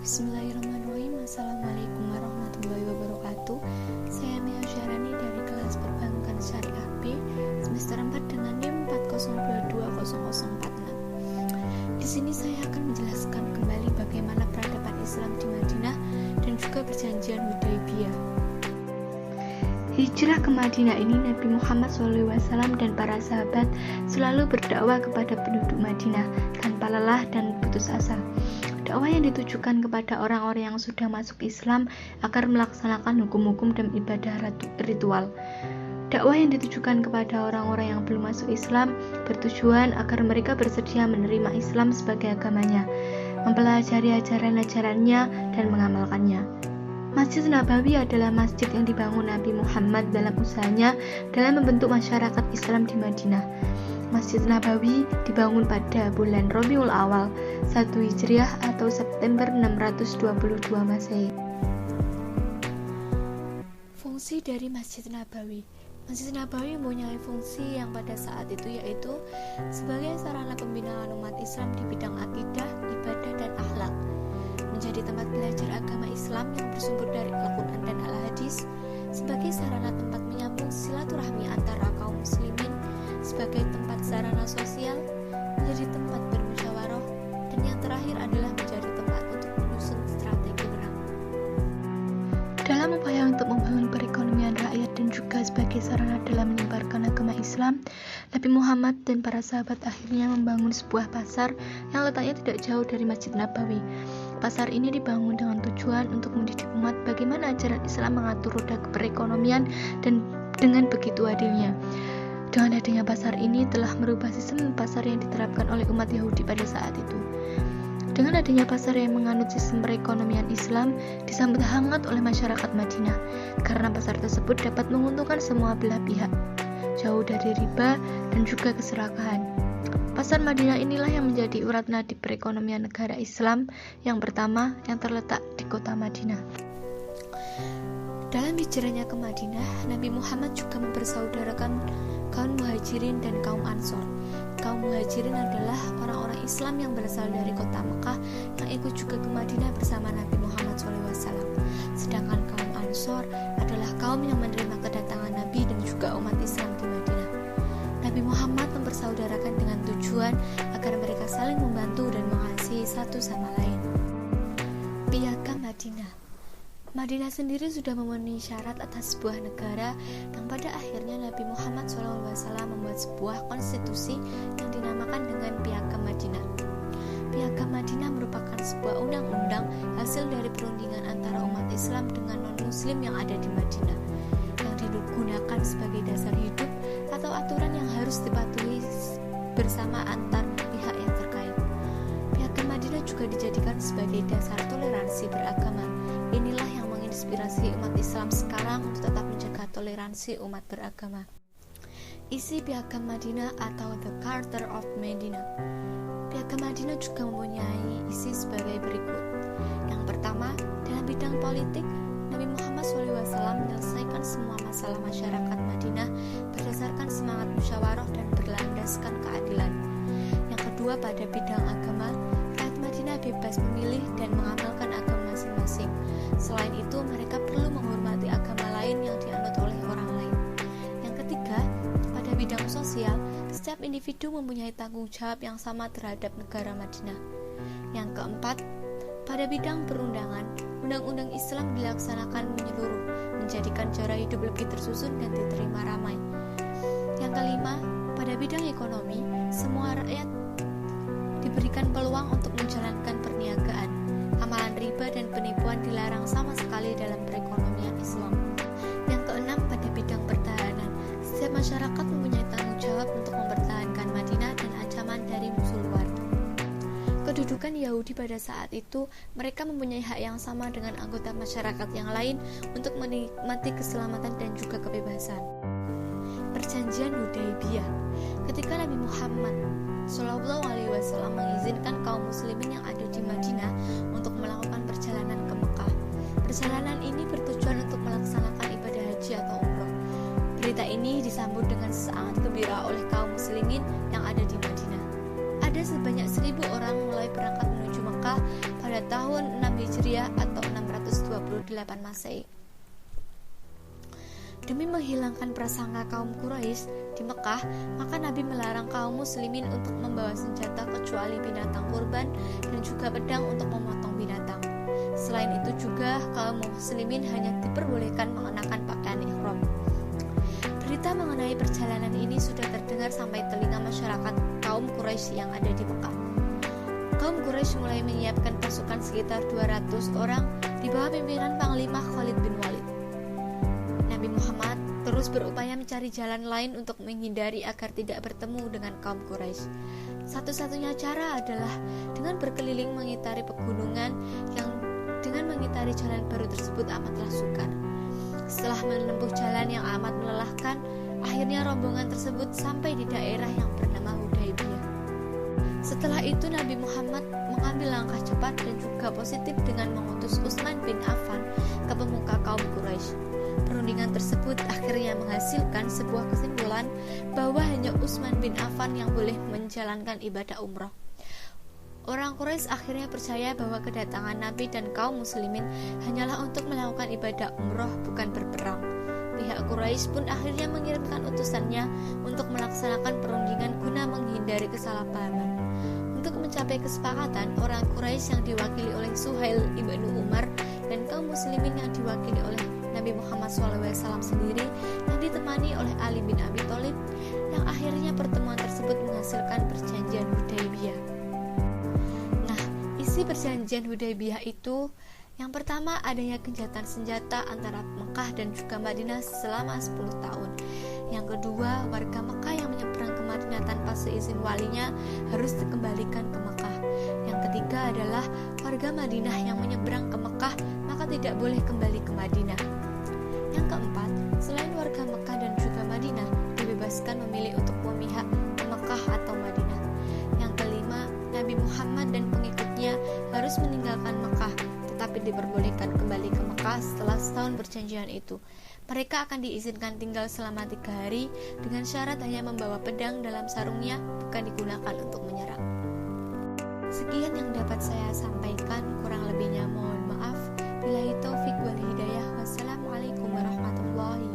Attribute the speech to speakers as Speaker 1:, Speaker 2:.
Speaker 1: Bismillahirrahmanirrahim. Assalamualaikum warahmatullahi wabarakatuh. Saya Mia Syarani dari kelas Perbankan Syariah B semester 4 dengan NIM 40220046. Di sini saya akan menjelaskan kembali bagaimana peradaban Islam di Madinah dan juga perjanjian Hudaybiyah. Hijrah ke Madinah ini Nabi Muhammad SAW dan para sahabat selalu berdakwah kepada penduduk Madinah tanpa lelah dan putus asa. Dakwah yang ditujukan kepada orang-orang yang sudah masuk Islam agar melaksanakan hukum-hukum dan ibadah ritual. Dakwah yang ditujukan kepada orang-orang yang belum masuk Islam bertujuan agar mereka bersedia menerima Islam sebagai agamanya, mempelajari ajaran-ajarannya dan mengamalkannya. Masjid Nabawi adalah masjid yang dibangun Nabi Muhammad dalam usahanya dalam membentuk masyarakat Islam di Madinah. Masjid Nabawi dibangun pada bulan Rabiul Awal 1 Hijriah atau September 622 Masehi. Fungsi dari Masjid Nabawi. Masjid Nabawi mempunyai fungsi yang pada saat itu yaitu sebagai sarana pembinaan umat Islam di bidang akidah, ibadah, dan akhlak, menjadi tempat belajar agama Islam yang bersumber dari Al-Quran dan Al-Hadis, sebagai sarana tempat menyambung silaturahmi antara kaum muslimin, sebagai tempat sarana sosial, menjadi tempat bermusyawarah, dan yang terakhir adalah menjadi tempat untuk menyusun strategi perang. Dalam upaya untuk membangun perekonomian rakyat dan juga sebagai sarana dalam menyebarkan agama Islam, Nabi Muhammad dan para sahabat akhirnya membangun sebuah pasar yang letaknya tidak jauh dari Masjid Nabawi. Pasar ini dibangun dengan tujuan untuk mendidik umat bagaimana ajaran Islam mengatur roda perekonomian dan dengan begitu adilnya. Dengan adanya pasar ini telah merubah sistem pasar yang diterapkan oleh umat Yahudi pada saat itu. Dengan adanya pasar yang menganut sistem perekonomian Islam disambut hangat oleh masyarakat Madinah karena pasar tersebut dapat menguntungkan semua belah pihak, jauh dari riba dan juga keserakahan. Pasar Madinah inilah yang menjadi urat nadi perekonomian negara Islam yang pertama yang terletak di kota Madinah. Dalam hijrahnya ke Madinah, Nabi Muhammad juga mempersaudarakan kaum Muhajirin dan kaum Ansor. Kaum Muhajirin adalah orang-orang Islam yang berasal dari kota Mekah yang ikut juga ke Madinah bersama Nabi Muhammad SAW. Sedangkan kaum Ansor adalah kaum yang menerima kedatangan Nabi dan juga umat Islam di Madinah. Nabi Muhammad mempersaudarakan dengan tujuan agar mereka saling membantu dan mengasihi satu sama lain. Piagam Madinah. Madinah sendiri sudah memenuhi syarat atas sebuah negara yang pada akhirnya Nabi Muhammad SAW membuat sebuah konstitusi yang dinamakan dengan Piagam Madinah. Piagam Madinah merupakan sebuah undang-undang hasil dari perundingan antara umat Islam dengan non-Muslim yang ada di Madinah, yang digunakan sebagai dasar hidup atau aturan yang harus dipatuhi bersama antar pihak yang terkait. Piagam Madinah juga dijadikan sebagai dasar toleransi beragama. Inilah yang menginspirasi umat Islam sekarang untuk tetap menjaga toleransi umat beragama. Isi Piagam Madinah atau The Charter of Medina. Piagam Madinah juga mempunyai isi sebagai berikut. Yang pertama, dalam bidang politik, Nabi Muhammad SAW menyelesaikan semua masalah masyarakat Madinah berdasarkan semangat musyawarah dan berlandaskan keadilan. Yang kedua, pada bidang agama, rakyat Madinah bebas memilih dan mengamalkan agama masing-masing. Selain itu, mereka perlu menghormati agama lain yang dianut oleh orang lain. Yang ketiga, pada bidang sosial, setiap individu mempunyai tanggung jawab yang sama terhadap negara Madinah. Yang keempat, pada bidang perundangan, undang-undang Islam dilaksanakan menyeluruh, menjadikan cara hidup lebih tersusun dan diterima ramai. Yang kelima, pada bidang ekonomi, semua rakyat diberikan peluang untuk menjalankan perniagaan. Amalan riba dan penipuan dilarang sama sekali dalam perekonomian Islam. Yang keenam, pada bidang pertahanan, setiap masyarakat mempunyai tanggung jawab untuk mempertahankan Madinah dan ancaman dari musuh luar. Kedudukan Yahudi pada saat itu, mereka mempunyai hak yang sama dengan anggota masyarakat yang lain untuk menikmati keselamatan dan juga kebebasan. Perjanjian Hudaybiyah. Ketika Nabi Muhammad SAW mengizinkan kaum muslimin yang ada di Madinah untuk melakukan perjalanan ke Mekah. Perjalanan ini bertujuan untuk melaksanakan ibadah haji atau umroh. Berita ini disambut dengan sangat gembira oleh kaum muslimin yang ada di Madinah. Ada sebanyak 1.000 orang mulai berangkat menuju Mekah pada tahun 6 Hijriah Hijriah atau 628 Masehi. Demi menghilangkan prasangka kaum Quraisy di Mekah, maka Nabi melarang kaum muslimin untuk membawa senjata kecuali binatang kurban dan juga pedang untuk memotong binatang. Selain itu juga kaum muslimin hanya diperbolehkan mengenakan pakaian ihram. Berita mengenai perjalanan ini sudah terdengar sampai telinga masyarakat kaum Quraisy yang ada di Mekah. Kaum Quraisy mulai menyiapkan pasukan sekitar 200 orang di bawah pimpinan Panglima Khalid bin Walid. Nabi Muhammad terus berupaya mencari jalan lain untuk menghindari agar tidak bertemu dengan kaum Quraisy. Satu-satunya cara adalah dengan berkeliling mengitari pegunungan yang dengan mengitari jalan baru tersebut amatlah sukar. Setelah menempuh jalan yang amat melelahkan, akhirnya rombongan tersebut sampai di daerah yang bernama Hudaybiyah. Setelah itu Nabi Muhammad mengambil langkah cepat dan juga positif dengan mengutus Utsman bin Affan ke pemuka kaum Quraisy. Perundingan tersebut akhirnya menghasilkan sebuah kesimpulan bahwa hanya Utsman bin Affan yang boleh menjalankan ibadah umroh. Orang Quraisy akhirnya percaya bahwa kedatangan Nabi dan kaum muslimin hanyalah untuk melakukan ibadah umroh, bukan berperang. Pihak Quraisy pun akhirnya mengirimkan utusannya untuk melaksanakan perundingan guna menghindari kesalahpahaman. Untuk mencapai kesepakatan, orang Quraisy yang diwakili oleh Suhail ibnu Umar dan kaum muslimin yang diwakili oleh Nabi Muhammad SAW sendiri yang ditemani oleh Ali bin Abi Thalib, yang akhirnya pertemuan tersebut menghasilkan perjanjian Hudaybiyah. Nah, isi perjanjian Hudaybiyah itu yang pertama adanya gencatan senjata antara Mekah dan juga Madinah selama 10 tahun. Yang kedua, warga Mekah yang menyeberang ke Madinah tanpa seizin walinya harus dikembalikan ke Mekah. Yang ketiga adalah warga Madinah yang menyeberang ke Mekah maka tidak boleh kembali ke Madinah. Yang keempat, selain warga Mekah dan juga Madinah dibebaskan memilih untuk memihak ke Mekah atau Madinah. Yang kelima, Nabi Muhammad dan pengikutnya harus meninggalkan Mekah, tetapi diperbolehkan kembali ke Mekah setelah setahun perjanjian itu. Mereka akan diizinkan tinggal selama 3 hari dengan syarat hanya membawa pedang dalam sarungnya, bukan digunakan untuk menyerang. Sekian yang dapat saya sampaikan, kurang lebihnya mohon maaf. Billahi taufik wal hidayah. Wassalamualaikum warahmatullahi